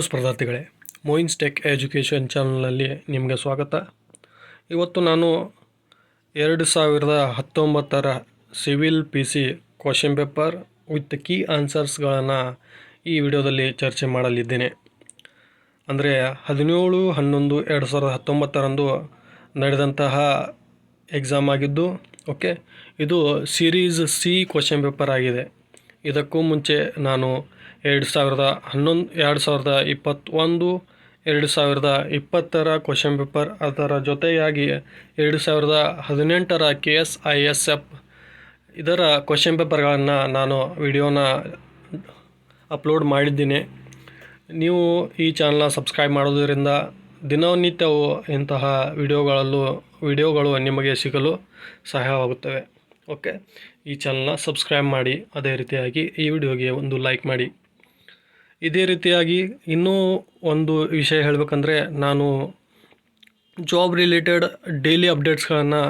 ಸ್ಪರ್ಧಾರ್ಥಿಗಳೇ, ಮೋಯಿನ್ಸ್ tech education ಚಾನಲ್ನಲ್ಲಿ ನಿಮಗೆ ಸ್ವಾಗತ. ಇವತ್ತು ನಾನು 2019 civil PC question paper with key ಆನ್ಸರ್ಸ್ಗಳನ್ನು ಈ ವಿಡಿಯೋದಲ್ಲಿ ಚರ್ಚೆ ಮಾಡಲಿದ್ದೇನೆ. ಅಂದರೆ 17/11/2019 ನಡೆದಂತಹ ಎಕ್ಸಾಮ್ ಆಗಿದ್ದು, ಇದು ಸೀರೀಸ್ C ಕ್ವಶನ್ ಪೇಪರ್ ಆಗಿದೆ. ಇದಕ್ಕೂ ಮುಂಚೆ ನಾನು 2021 2020 ಕ್ವಶನ್ ಪೇಪರ್, ಅದರ ಜೊತೆಯಾಗಿ 2018 KSISF ಇದರ ಕ್ವಶನ್ ಪೇಪರ್ಗಳನ್ನು ನಾನು ವಿಡಿಯೋನ ಅಪ್ಲೋಡ್ ಮಾಡಿದ್ದೀನಿ. ನೀವು ಈ ಚಾನಲ್ನ ಸಬ್ಸ್ಕ್ರೈಬ್ ಮಾಡೋದರಿಂದ ದಿನನಿತ್ಯವೂ ಇಂತಹ ವಿಡಿಯೋಗಳು ನಿಮಗೆ ಸಿಗಲು ಸಹಾಯವಾಗುತ್ತವೆ. ಈ ಚಾನಲ್ನ ಸಬ್ಸ್ಕ್ರೈಬ್ ಮಾಡಿ, ಅದೇ ರೀತಿಯಾಗಿ ಈ ವಿಡಿಯೋಗೆ ಒಂದು ಲೈಕ್ ಮಾಡಿ. ಇದೇ ರೀತಿಯಾಗಿ ಇನ್ನೂ ಒಂದು ವಿಷಯ ಹೇಳಬೇಕಂದ್ರೆ, ನಾನು ಜಾಬ್ ರಿಲೇಟೆಡ್ ಡೈಲಿ ಅಪ್ಡೇಟ್ಸ್ಗಳನ್ನು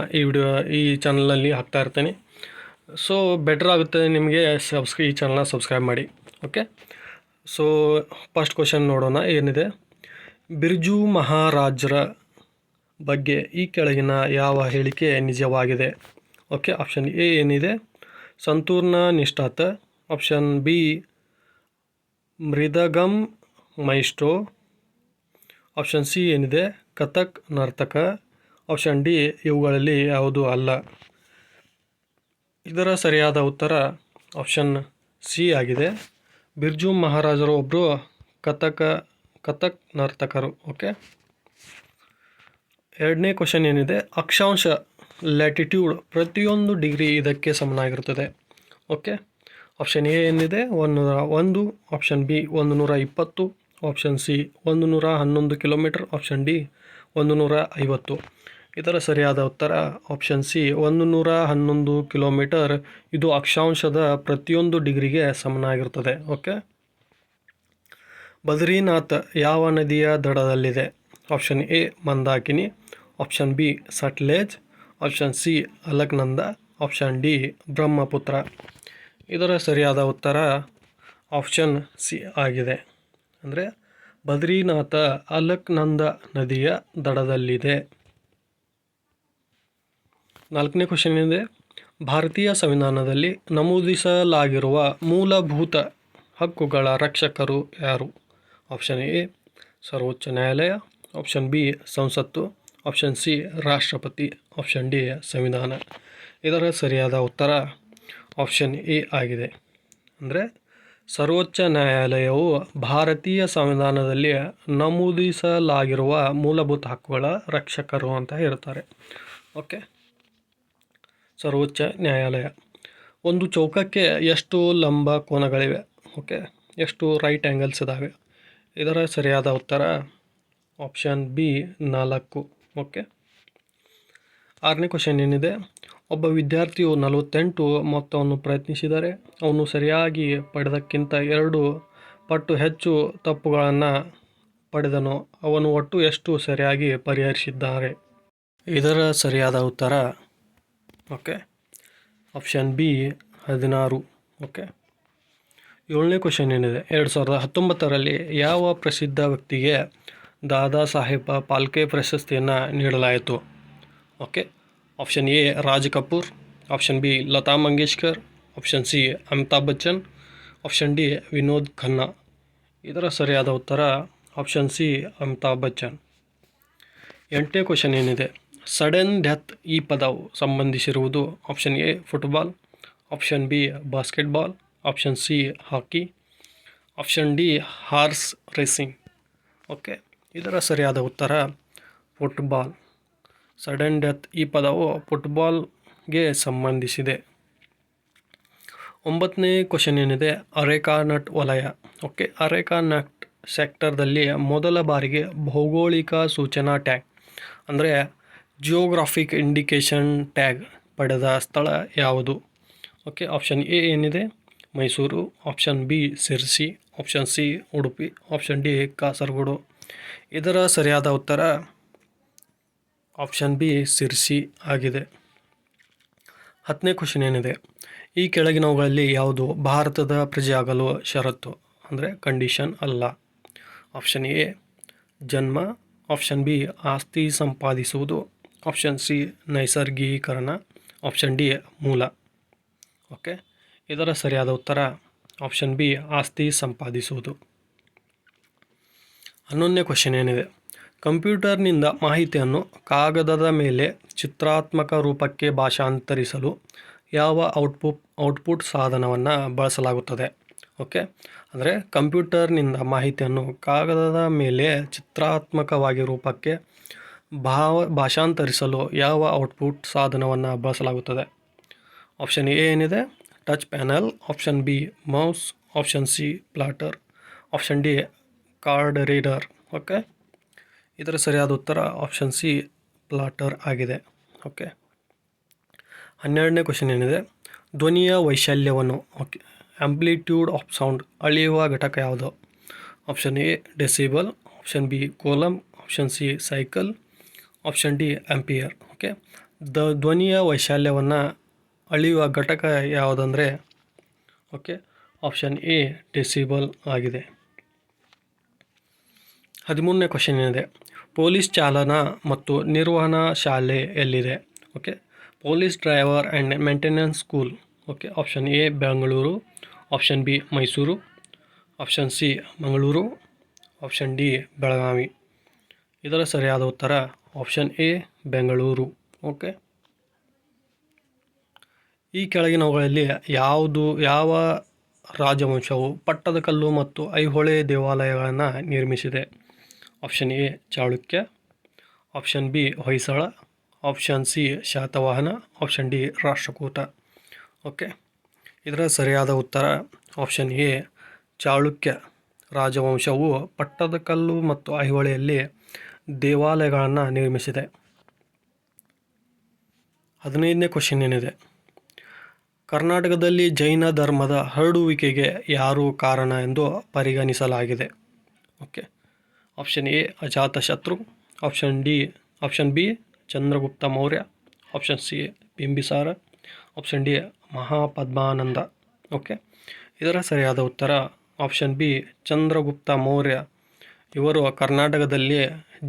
ಈ ಚಾನಲಲ್ಲಿ ಹಾಕ್ತಾ ಇರ್ತೇನೆ. ಸೊ ಬೆಟರ್ ಆಗುತ್ತೆ ನಿಮಗೆ ಈ ಚಾನಲ್ನ ಸಬ್ಸ್ಕ್ರೈಬ್ ಮಾಡಿ. ಸೊ ಫಸ್ಟ್ ಕ್ವಶನ್ ನೋಡೋಣ. ಏನಿದೆ, ಬಿರ್ಜು ಮಹಾರಾಜ್ರ ಬಗ್ಗೆ ಈ ಕೆಳಗಿನ ಯಾವ ಹೇಳಿಕೆ ನಿಜವಾಗಿದೆ? ಆಪ್ಷನ್ ಎ ಏನಿದೆ, ಸಂತೂರ್ಣ ನಿಷ್ಠಾತ. ಆಪ್ಷನ್ ಬಿ, ಮೃದಗಂ ಮೈಸ್ಟ್ರೋ. ಆಪ್ಷನ್ ಸಿ ಏನಿದೆ, ಕಥಕ್ ನರ್ತಕ. ಆಪ್ಷನ್ ಡಿ, ಇವುಗಳಲ್ಲಿ ಯಾವುದೂ ಅಲ್ಲ. ಇದರ ಸರಿಯಾದ ಉತ್ತರ ಆಪ್ಷನ್ ಸಿ ಆಗಿದೆ. ಬಿರ್ಜು ಮಹಾರಾಜರು ಒಬ್ಬರು ಕಥಕ್ ನರ್ತಕರು. ಎರಡನೇ ಕ್ವಶನ್ ಏನಿದೆ, ಅಕ್ಷಾಂಶ ಲ್ಯಾಟಿಟ್ಯೂಡ್ ಪ್ರತಿಯೊಂದು ಡಿಗ್ರಿ ಇದಕ್ಕೆ ಸಮನಾಗಿರುತ್ತದೆ. ಆಪ್ಷನ್ ಎ ಏನಿದೆ, 101. Option B 120. Option C 111 kilometre. Option D 150. ಇದರ ಸರಿಯಾದ ಉತ್ತರ ಆಪ್ಷನ್ ಸಿ 111 ಕಿಲೋಮೀಟರ್. ಇದು ಅಕ್ಷಾಂಶದ ಪ್ರತಿಯೊಂದು ಡಿಗ್ರಿಗೆ ಸಮನಾಗಿರುತ್ತದೆ. ಬದ್ರಿನಾಥ್ ಯಾವ ನದಿಯ ದಡದಲ್ಲಿದೆ? Option A Mandakini. Option B Sutlej. Option C Alaknanda. Option D Brahmaputra. ಇದರ ಸರಿಯಾದ ಉತ್ತರ ಆಪ್ಷನ್ ಸಿ ಆಗಿದೆ. ಅಂದರೆ ಬದ್ರಿನಾಥ ಅಲಕ್ನಂದ ನದಿಯ ದಡದಲ್ಲಿದೆ. ನಾಲ್ಕನೇ ಕ್ವಶನ್ ಏನಿದೆ, ಭಾರತೀಯ ಸಂವಿಧಾನದಲ್ಲಿ ನಮೂದಿಸಲಾಗಿರುವ ಮೂಲಭೂತ ಹಕ್ಕುಗಳ ರಕ್ಷಕರು ಯಾರು? ಆಪ್ಷನ್ ಎ ಸರ್ವೋಚ್ಚ ನ್ಯಾಯಾಲಯ. ಆಪ್ಷನ್ ಬಿ ಸಂಸತ್ತು. ಆಪ್ಷನ್ ಸಿ ರಾಷ್ಟ್ರಪತಿ. ಆಪ್ಷನ್ ಡಿ ಸಂವಿಧಾನ. ಇದರ ಸರಿಯಾದ ಉತ್ತರ ಆಪ್ಷನ್ ಎ ಆಗಿದೆ. ಅಂದರೆ ಸರ್ವೋಚ್ಚ ನ್ಯಾಯಾಲಯವು ಭಾರತೀಯ ಸಂವಿಧಾನದಲ್ಲಿ ನಮೂದಿಸಲಾಗಿರುವ ಮೂಲಭೂತ ಹಕ್ಕುಗಳ ರಕ್ಷಕರು ಅಂತ ಹೇಳ್ತಾರೆ. ಸರ್ವೋಚ್ಚ ನ್ಯಾಯಾಲಯ. ಒಂದು ಚೌಕಕ್ಕೆ ಎಷ್ಟು ಲಂಬ ಕೋನಗಳಿವೆ? ಎಷ್ಟು ರೈಟ್ ಆ್ಯಂಗಲ್ಸ್ ಇದ್ದಾವೆ? ಇದರ ಸರಿಯಾದ ಉತ್ತರ ಆಪ್ಷನ್ ಬಿ 4. ಆರನೇ ಕ್ವಶನ್ ಏನಿದೆ, ಒಬ್ಬ ವಿದ್ಯಾರ್ಥಿಯು 48 ಮೊತ್ತವನ್ನು ಪ್ರಯತ್ನಿಸಿದರೆ ಅವನು ಸರಿಯಾಗಿ ಪಡೆದಕ್ಕಿಂತ 2 ಪಟ್ಟು ಹೆಚ್ಚು ತಪ್ಪುಗಳನ್ನು ಪಡೆದನು. ಅವನು ಒಟ್ಟು ಎಷ್ಟು ಸರಿಯಾಗಿ ಪರಿಹರಿಸಿದ್ದಾರೆ? ಇದರ ಸರಿಯಾದ ಉತ್ತರ ಆಪ್ಷನ್ ಬಿ 16. ಏಳನೇ ಕ್ವಶನ್ ಏನಿದೆ, 2019 ಯಾವ ಪ್ರಸಿದ್ಧ ವ್ಯಕ್ತಿಗೆ ದಾದಾ ಸಾಹೇಬ್ ಫಾಲ್ಕೆ ಪ್ರಶಸ್ತಿಯನ್ನು ನೀಡಲಾಯಿತು? Option A Raj Kapoor. Option B Lata Mangeshkar. Option C Amitabh Bachchan. Option D Vinod Khanna. ಇದರ ಸರಿಯಾದ ಉತ್ತರ ಆಪ್ಷನ್ ಸಿ ಅಮಿತಾಬ್ ಬಚ್ಚನ್. ಎಂಟನೇ ಕ್ವಶನ್ ಏನಿದೆ, ಸಡನ್ ಡೆತ್ ಈ ಪದವು ಸಂಬಂಧಿಸಿರುವುದು? Option A football. Option B basketball. Option C hockey. Option D horse racing. ಇದರ ಸರಿಯಾದ ಉತ್ತರ ಫುಟ್ಬಾಲ್. ಸಡನ್ ಡೆತ್ ಈ ಪದವು ಫುಟ್ಬಾಲ್ಗೆ ಸಂಬಂಧಿಸಿದೆ. 9ನೇ ಕ್ವಶನ್ ಏನಿದೆ, ಅರೇಕಾ ನಟ್ ವಲಯ. ಅರೇಕಾ ನಟ್ ಸೆಕ್ಟರ್ದಲ್ಲಿ ಮೊದಲ ಬಾರಿಗೆ ಭೌಗೋಳಿಕ ಸೂಚನಾ ಟ್ಯಾಗ್ ಅಂದರೆ ಜಿಯೋಗ್ರಾಫಿಕ್ ಇಂಡಿಕೇಶನ್ ಟ್ಯಾಗ್ ಪಡೆದ ಸ್ಥಳ ಯಾವುದು? ಆಪ್ಷನ್ ಎ ಏನಿದೆ, Mysuru. Option B Sirsi. Option C Udupi. Option D Kasaragod. ಇದರ ಸರಿಯಾದ ಉತ್ತರ ಆಪ್ಷನ್ ಬಿ ಸಿರ್ಸಿ ಆಗಿದೆ. 10ನೇ ಕ್ವಶನ್ ಏನಿದೆ, ಈ ಕೆಳಗಿನವುಗಳಲ್ಲಿ ಯಾವುದು ಭಾರತದ ಪ್ರಜೆಯಾಗಲು ಷರತ್ತು ಅಂದರೆ ಕಂಡೀಷನ್ ಅಲ್ಲ? ಆಪ್ಷನ್ ಎ ಜನ್ಮ, ಆಪ್ಷನ್ ಬಿ ಆಸ್ತಿ ಸಂಪಾದಿಸುವುದು, ಆಪ್ಷನ್ ಸಿ ನೈಸರ್ಗೀಕರಣ, ಆಪ್ಷನ್ ಡಿ ಮೂಲ. ಓಕೆ, ಇದರ ಸರಿಯಾದ ಉತ್ತರ ಆಪ್ಷನ್ ಬಿ ಆಸ್ತಿ ಸಂಪಾದಿಸುವುದು. 11ನೇ ಕ್ವೆಶ್ಚನ್ ಏನಿದೆ, ಕಂಪ್ಯೂಟರ್ನಿಂದ ಮಾಹಿತಿಯನ್ನು ಕಾಗದದ ಮೇಲೆ ಚಿತ್ರಾತ್ಮಕ ರೂಪಕ್ಕೆ ಭಾಷಾಂತರಿಸಲು ಯಾವ ಔಟ್ಪುಟ್ ಸಾಧನವನ್ನು ಬಳಸಲಾಗುತ್ತದೆ? ಓಕೆ, ಅಂದರೆ ಕಂಪ್ಯೂಟರ್ನಿಂದ ಮಾಹಿತಿಯನ್ನು ಕಾಗದದ ಮೇಲೆ ಚಿತ್ರಾತ್ಮಕವಾಗಿ ರೂಪಕ್ಕೆ ಭಾಷಾಂತರಿಸಲು ಯಾವ ಔಟ್ಪುಟ್ ಸಾಧನವನ್ನು ಬಳಸಲಾಗುತ್ತದೆ? ಆಪ್ಷನ್ ಎ ಏನಿದೆ touch panel, option B mouse, option C plotter, option D card reader. Okay, ಇದರ ಸರಿಯಾದ ಉತ್ತರ ಆಪ್ಷನ್ ಸಿ ಪ್ಲಾಟರ್ ಆಗಿದೆ. ಓಕೆ, 12ನೇ ಕ್ವೆಶ್ಚನ್ ಏನಿದೆ, ಧ್ವನಿಯ ವೈಶಾಲ್ಯವನ್ನು ಆಂಪ್ಲಿಟ್ಯೂಡ್ ಆಫ್ ಸೌಂಡ್ ಅಳೆಯುವ ಘಟಕ ಯಾವುದು? Option A decibel, option B coulomb, option C cycle, option D ampere. Okay, ಧ್ವನಿಯ ವೈಶಾಲ್ಯವನ್ನು ಅಳೆಯುವ ಘಟಕ ಯಾವುದಂದರೆ ಓಕೆ ಆಪ್ಷನ್ ಎ ಡೆಸಿಬಲ್ ಆಗಿದೆ. 13ನೇ ಕ್ವೆಶ್ಚನ್ ಏನಿದೆ, ಪೊಲೀಸ್ ಚಾಲನಾ ಮತ್ತು ನಿರ್ವಹಣಾ ಶಾಲೆ ಎಲ್ಲಿದೆ? Okay, police driver and maintenance school. Okay, option A Bengaluru, option B Mysuru, option C Mangaluru, option D Belagavi. ಇದರ ಸರಿಯಾದ ಉತ್ತರ ಆಪ್ಷನ್ ಎ ಬೆಂಗಳೂರು. ಓಕೆ, ಈ ಕೆಳಗಿನವುಗಳಲ್ಲಿ ಯಾವ ರಾಜವಂಶವು ಪಟ್ಟದಕಲ್ಲು ಮತ್ತು ಐಹೊಳೆ ದೇವಾಲಯಗಳನ್ನು ನಿರ್ಮಿಸಿದೆ? Option A Chalukya, option B Hoysala, option C Satavahana, option D Rashtrakuta. Okay, ಇದರ ಸರಿಯಾದ ಉತ್ತರ ಆಪ್ಷನ್ ಎ ಚಾಳುಕ್ಯ ರಾಜವಂಶವು ಪಟ್ಟದಕಲ್ಲು ಮತ್ತು ಐಹೊಳೆಯಲ್ಲಿ ದೇವಾಲಯಗಳನ್ನು ನಿರ್ಮಿಸಿದೆ. 15ನೇ ಕ್ವೆಶ್ಚನ್ ಏನಿದೆ, ಕರ್ನಾಟಕದಲ್ಲಿ ಜೈನ ಧರ್ಮದ ಹರಡುವಿಕೆಗೆ ಯಾರು ಕಾರಣ ಎಂದು ಪರಿಗಣಿಸಲಾಗಿದೆ? Okay, option A Ajatashatru, option B Chandragupta Maurya, option C Bimbisara, option D Mahapadmananda. Okay, ಇದರ ಸರಿಯಾದ ಉತ್ತರ ಆಪ್ಷನ್ ಬಿ ಚಂದ್ರಗುಪ್ತ ಮೌರ್ಯ. ಇವರು ಕರ್ನಾಟಕದಲ್ಲಿ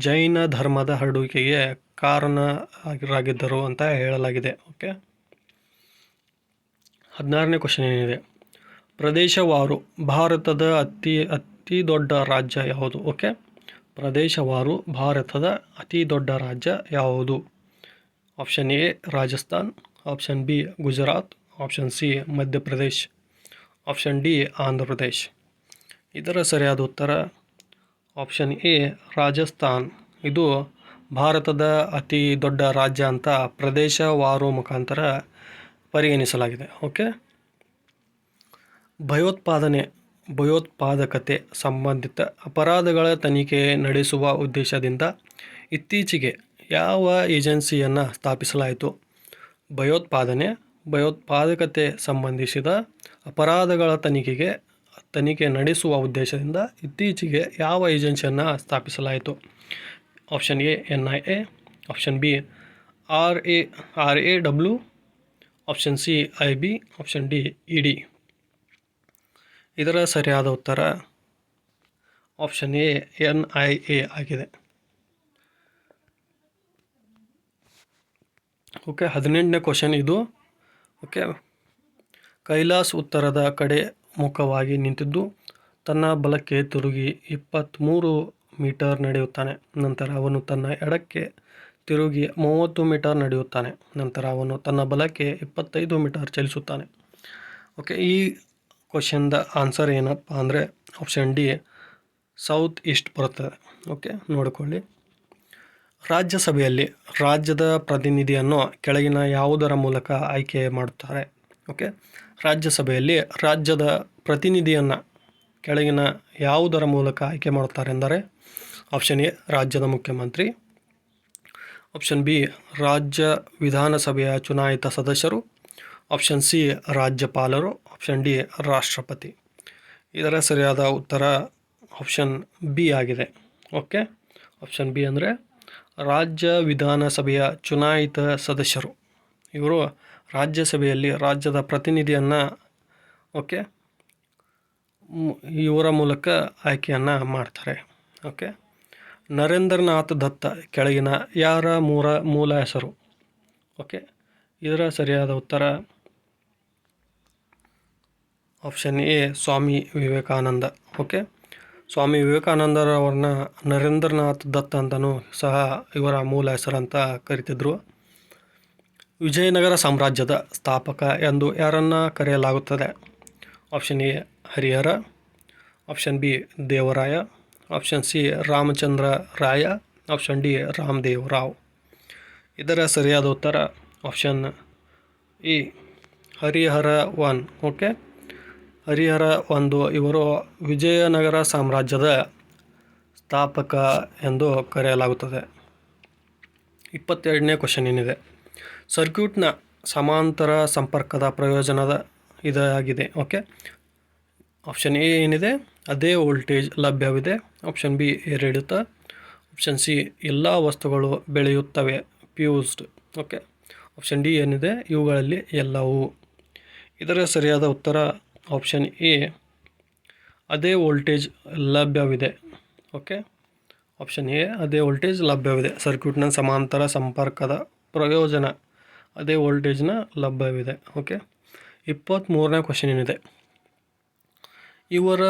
ಜೈನ ಧರ್ಮದ ಹರಡುವಿಕೆಗೆ ಕಾರಣರಾಗಿದ್ದರು ಅಂತ ಹೇಳಲಾಗಿದೆ. ಓಕೆ, 16ನೇ ಕ್ವೆಶ್ಚನ್ ಏನಿದೆ, ಪ್ರದೇಶವಾರು ಭಾರತದ ಅತಿ ದೊಡ್ಡ ರಾಜ್ಯ ಯಾವುದು? ಓಕೆ, ಪ್ರದೇಶವಾರು ಭಾರತದ ಅತಿ ದೊಡ್ಡ ರಾಜ್ಯ ಯಾವುದು? Option A Rajasthan, option B Gujarat, option C Madhya Pradesh, option D Andhra Pradesh. ಇದರ ಸರಿಯಾದ ಉತ್ತರ ಆಪ್ಷನ್ ಎ ರಾಜಸ್ಥಾನ್. ಇದು ಭಾರತದ ಅತಿ ದೊಡ್ಡ ರಾಜ್ಯ ಅಂತ ಪ್ರದೇಶವಾರು ಮುಖಾಂತರ ಪರಿಗಣಿಸಲಾಗಿದೆ. ಓಕೆ, ಭಯೋತ್ಪಾದಕತೆ ಸಂಬಂಧಿತ ಅಪರಾಧಗಳ ತನಿಖೆ ನಡೆಸುವ ಉದ್ದೇಶದಿಂದ ಇತ್ತೀಚೆಗೆ ಯಾವ ಏಜೆನ್ಸಿಯನ್ನು ಸ್ಥಾಪಿಸಲಾಯಿತು? ಭಯೋತ್ಪಾದಕತೆ ಸಂಬಂಧಿಸಿದ ಅಪರಾಧಗಳ ತನಿಖೆ ನಡೆಸುವ ಉದ್ದೇಶದಿಂದ ಇತ್ತೀಚೆಗೆ ಯಾವ ಏಜೆನ್ಸಿಯನ್ನು ಸ್ಥಾಪಿಸಲಾಯಿತು? Option A NIA, option B RAW, option C IB, option D ED. ಇದರ ಸರಿಯಾದ ಉತ್ತರ ಆಪ್ಷನ್ ಎ NIA ಆಗಿದೆ. ಓಕೆ, 18ನೇ ಕ್ವೆಶ್ಚನ್ ಇದು. ಓಕೆ, ಕೈಲಾಸ್ ಉತ್ತರದ ಕಡೆ ಮುಖವಾಗಿ ನಿಂತಿದ್ದು ತನ್ನ ಬಲಕ್ಕೆ ತಿರುಗಿ 23 ಮೀಟರ್ ನಡೆಯುತ್ತಾನೆ. ನಂತರ ಅವನು ತನ್ನ ಎಡಕ್ಕೆ ತಿರುಗಿ 30 ಮೀಟರ್ ನಡೆಯುತ್ತಾನೆ. ನಂತರ ಅವನು ತನ್ನ ಬಲಕ್ಕೆ 25 ಮೀಟರ್ ಚಲಿಸುತ್ತಾನೆ. ಓಕೆ, ಈ ಕ್ವೆಶ್ಚನ್ದ ಆನ್ಸರ್ ಏನಪ್ಪ ಅಂದರೆ ಆಪ್ಷನ್ ಡಿ ಸೌತ್ ಈಸ್ಟ್ ಬರುತ್ತದೆ. ಓಕೆ, ನೋಡಿಕೊಳ್ಳಿ. ರಾಜ್ಯಸಭೆಯಲ್ಲಿ ರಾಜ್ಯದ ಪ್ರತಿನಿಧಿಯನ್ನು ಕೆಳಗಿನ ಯಾವುದರ ಮೂಲಕ ಆಯ್ಕೆ ಮಾಡುತ್ತಾರೆ? ಓಕೆ, ರಾಜ್ಯಸಭೆಯಲ್ಲಿ ರಾಜ್ಯದ ಪ್ರತಿನಿಧಿಯನ್ನು ಕೆಳಗಿನ ಯಾವುದರ ಮೂಲಕ ಆಯ್ಕೆ ಮಾಡುತ್ತಾರೆ ಎಂದರೆ ಆಪ್ಷನ್ ಎ ರಾಜ್ಯದ ಮುಖ್ಯಮಂತ್ರಿ, ಆಪ್ಷನ್ ಬಿ ರಾಜ್ಯ ವಿಧಾನಸಭೆಯ ಚುನಾಯಿತ ಸದಸ್ಯರು, ಆಪ್ಷನ್ ಸಿ ರಾಜ್ಯಪಾಲರು, ಆಪ್ಷನ್ ಡಿ ರಾಷ್ಟ್ರಪತಿ. ಇದರ ಸರಿಯಾದ ಉತ್ತರ ಆಪ್ಷನ್ ಬಿ ಆಗಿದೆ. ಓಕೆ, ಆಪ್ಷನ್ ಬಿ ಅಂದರೆ ರಾಜ್ಯ ವಿಧಾನಸಭೆಯ ಚುನಾಯಿತ ಸದಸ್ಯರು. ಇವರು ರಾಜ್ಯಸಭೆಯಲ್ಲಿ ರಾಜ್ಯದ ಪ್ರತಿನಿಧಿಯನ್ನು ಇವರ ಮೂಲಕ ಆಯ್ಕೆಯನ್ನು ಮಾಡ್ತಾರೆ. ಓಕೆ. ನರೇಂದ್ರನಾಥ್ ದತ್ತ ಕೆಳಗಿನ ಯಾರ ಮೂಲ ಹೆಸರು? ಓಕೆ, ಇದರ ಸರಿಯಾದ ಉತ್ತರ option A Swami Vivekananda. Okay, Swami ವಿವೇಕಾನಂದರವ್ರನ್ನ ನರೇಂದ್ರನಾಥ್ ದತ್ತ ಅಂತಲೂ ಸಹ ಇವರ ಮೂಲ ಹೆಸರಂತ ಕರಿತಿದ್ರು. ವಿಜಯನಗರ ಸಾಮ್ರಾಜ್ಯದ ಸ್ಥಾಪಕ ಎಂದು ಯಾರನ್ನು ಕರೆಯಲಾಗುತ್ತದೆ? Option A Harihara, option B Devaraya, option C Ramachandra Raya, option D Ramdev Rao. ಇದರ ಸರಿಯಾದ ಉತ್ತರ ಆಪ್ಷನ್ ಇ ಹರಿಹರ 1. ಓಕೆ, ಹರಿಹರ 1 ಇವರು ವಿಜಯನಗರ ಸಾಮ್ರಾಜ್ಯದ ಸ್ಥಾಪಕ ಎಂದು ಕರೆಯಲಾಗುತ್ತದೆ. 22ನೇ ಕ್ವಶನ್ ಏನಿದೆ, ಸರ್ಕ್ಯೂಟ್ನ ಸಮಾಂತರ ಸಂಪರ್ಕದ ಪ್ರಯೋಜನದ ಇದಾಗಿದೆ. ಓಕೆ, ಆಪ್ಷನ್ ಎ ಏನಿದೆ, ಅದೇ ವೋಲ್ಟೇಜ್ ಲಭ್ಯವಿದೆ. ಆಪ್ಷನ್ ಬಿ ಏರಿಳಿತ, ಆಪ್ಷನ್ ಸಿ ಎಲ್ಲ ವಸ್ತುಗಳು ಬೆಳೆಯುತ್ತವೆ ಫ್ಯೂಸ್ಡ್. ಓಕೆ, ಆಪ್ಷನ್ ಡಿ ಏನಿದೆ, ಇವುಗಳಲ್ಲಿ ಎಲ್ಲವೂ. ಇದರ ಸರಿಯಾದ ಉತ್ತರ ಆಪ್ಷನ್ ಎ ಅದೇ ವೋಲ್ಟೇಜ್ ಲಭ್ಯವಿದೆ. ಓಕೆ, ಆಪ್ಷನ್ ಎ ಅದೇ ವೋಲ್ಟೇಜ್ ಲಭ್ಯವಿದೆ. ಸರ್ಕ್ಯೂಟ್ನ ಸಮಾಂತರ ಸಂಪರ್ಕದ ಪ್ರಯೋಜನ ಅದೇ ವೋಲ್ಟೇಜ್ನ ಲಭ್ಯವಿದೆ. ಓಕೆ, 23ನೇ ಕ್ವಶನ್ ಏನಿದೆ, ಇವರ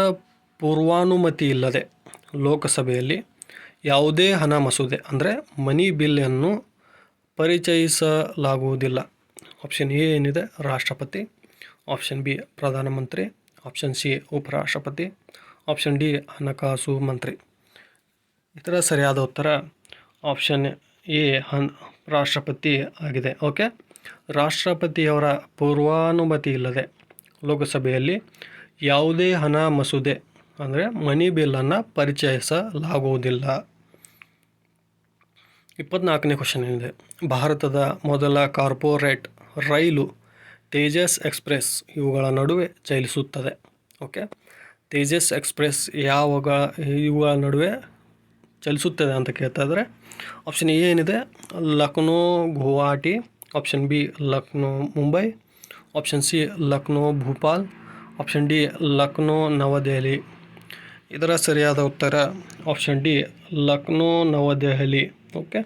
ಪೂರ್ವಾನುಮತಿ ಇಲ್ಲದೆ ಲೋಕಸಭೆಯಲ್ಲಿ ಯಾವುದೇ ಹಣ ಮಸೂದೆ ಅಂದರೆ ಮನಿ ಬಿಲ್ಲನ್ನು ಪರಿಚಯಿಸಲಾಗುವುದಿಲ್ಲ. ಆಪ್ಷನ್ ಎ ಏನಿದೆ, ರಾಷ್ಟ್ರಪತಿ, ಆಪ್ಷನ್ ಬಿ ಪ್ರಧಾನಮಂತ್ರಿ, ಆಪ್ಷನ್ ಸಿ ಉಪರಾಷ್ಟ್ರಪತಿ, ಆಪ್ಷನ್ ಡಿ ಹಣಕಾಸು ಮಂತ್ರಿ. ಇದರ ಸರಿಯಾದ ಉತ್ತರ ಆಪ್ಷನ್ ಎ ರಾಷ್ಟ್ರಪತಿ ಆಗಿದೆ. ಓಕೆ, ರಾಷ್ಟ್ರಪತಿಯವರ ಪೂರ್ವಾನುಮತಿ ಇಲ್ಲದೆ ಲೋಕಸಭೆಯಲ್ಲಿ ಯಾವುದೇ ಹಣ ಮಸೂದೆ ಅಂದರೆ ಮನಿ ಬಿಲ್ಲನ್ನು ಪರಿಚಯಿಸಲಾಗುವುದಿಲ್ಲ. 24ನೇ ಕ್ವಶನ್ ಏನಿದೆ, ಭಾರತದ ಮೊದಲ ಕಾರ್ಪೊರೇಟ್ ರೈಲು ತೇಜಸ್ ಎಕ್ಸ್ಪ್ರೆಸ್ ಇವುಗಳ ನಡುವೆ ಚಲಿಸುತ್ತದೆ. ಓಕೆ, ತೇಜಸ್ ಎಕ್ಸ್ಪ್ರೆಸ್ ಇವುಗಳ ನಡುವೆ ಚಲಿಸುತ್ತದೆ ಅಂತ ಕೇಳ್ತಾ ಇದ್ದಾರೆ. ಆಪ್ಷನ್ ಎ ಏನಿದೆ, Lucknow Guwahati, option B Lucknow Mumbai, option C Lucknow Bhopal, option D Lucknow Navadehali. ಇದರ ಸರಿಯಾದ ಉತ್ತರ option D Lucknow Navadehali. Okay,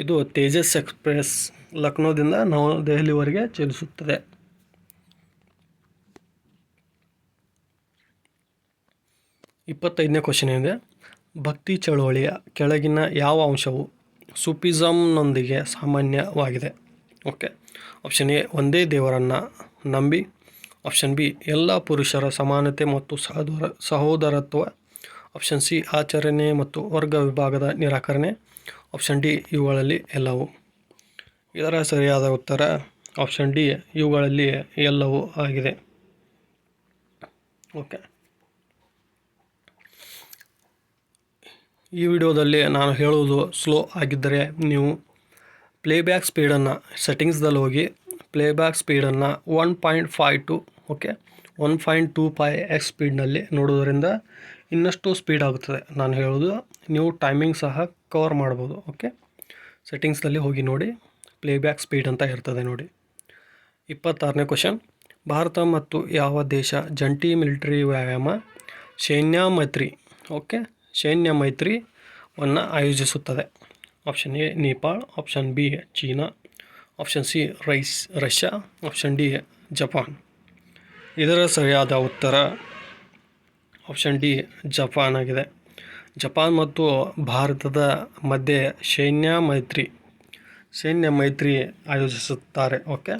ಇದು ತೇಜಸ್ ಎಕ್ಸ್ಪ್ರೆಸ್ ಲಕ್ನೋದಿಂದ ನವದೆಹಲಿವರೆಗೆ ಚಲಿಸುತ್ತದೆ. 25ನೇ ಕ್ವಶನ್ ಏನಿದೆ, ಭಕ್ತಿ ಚಳುವಳಿಯ ಕೆಳಗಿನ ಯಾವ ಅಂಶವು ಸೂಫಿಸಮ್ನೊಂದಿಗೆ ಸಾಮಾನ್ಯವಾಗಿದೆ? ಓಕೆ, ಆಪ್ಷನ್ ಎ ಒಂದೇ ದೇವರನ್ನು ನಂಬಿ, ಆಪ್ಷನ್ ಬಿ ಎಲ್ಲ ಪುರುಷರ ಸಮಾನತೆ ಮತ್ತು ಸಹೋದರತ್ವ, ಆಪ್ಷನ್ ಸಿ ಆಚರಣೆ ಮತ್ತು ವರ್ಗ ವಿಭಾಗದ ನಿರಾಕರಣೆ, ಆಪ್ಷನ್ ಡಿ ಇವುಗಳಲ್ಲಿ ಎಲ್ಲವೂ. ಇದರ ಸರಿಯಾದ ಉತ್ತರ ಆಪ್ಷನ್ ಡಿ ಇವುಗಳಲ್ಲಿ ಎಲ್ಲವೂ ಆಗಿದೆ. ಓಕೆ, ಈ ವಿಡಿಯೋದಲ್ಲಿ ನಾನು ಹೇಳುವುದು ಸ್ಲೋ ಆಗಿದ್ದರೆ ನೀವು ಪ್ಲೇಬ್ಯಾಕ್ ಸ್ಪೀಡನ್ನು ಸೆಟ್ಟಿಂಗ್ಸ್ದಲ್ಲಿ ಹೋಗಿ ಪ್ಲೇಬ್ಯಾಕ್ ಸ್ಪೀಡನ್ನು 1.52 ಓಕೆ 1.25x ಸ್ಪೀಡ್ನಲ್ಲಿ ನೋಡೋದರಿಂದ ಇನ್ನಷ್ಟು ಸ್ಪೀಡ್ ಆಗುತ್ತದೆ. ನಾನು ಹೇಳೋದು ನೀವು ಟೈಮಿಂಗ್ ಸಹ ಕವರ್ ಮಾಡ್ಬೋದು. ಓಕೆ, ಸೆಟ್ಟಿಂಗ್ಸ್ನಲ್ಲಿ ಹೋಗಿ ನೋಡಿ, ಪ್ಲೇಬ್ಯಾಕ್ ಸ್ಪೀಡ್ ಅಂತ ಇರ್ತದೆ ನೋಡಿ. 26ನೇ ಕ್ವಶನ್, ಭಾರತ ಮತ್ತು ಯಾವ ದೇಶ ಜಂಟಿ ಮಿಲಿಟರಿ ವ್ಯಾಯಾಮ ಸೈನ್ಯ ಮೈತ್ರಿ ಓಕೆ ಸೈನ್ಯ ಮೈತ್ರಿಯನ್ನು ಆಯೋಜಿಸುತ್ತದೆ? Option A Nepal, option B China, option C Russia, option D Japan. ಇದರ ಸರಿಯಾದ ಉತ್ತರ ಆಪ್ಷನ್ ಡಿ ಜಪಾನ್ ಆಗಿದೆ. ಜಪಾನ್ ಮತ್ತು ಭಾರತದ ಮಧ್ಯೆ ಸೈನ್ಯ ಮೈತ್ರಿ ಆಯೋಜಿಸುತ್ತಾರೆ. ಓಕೆ,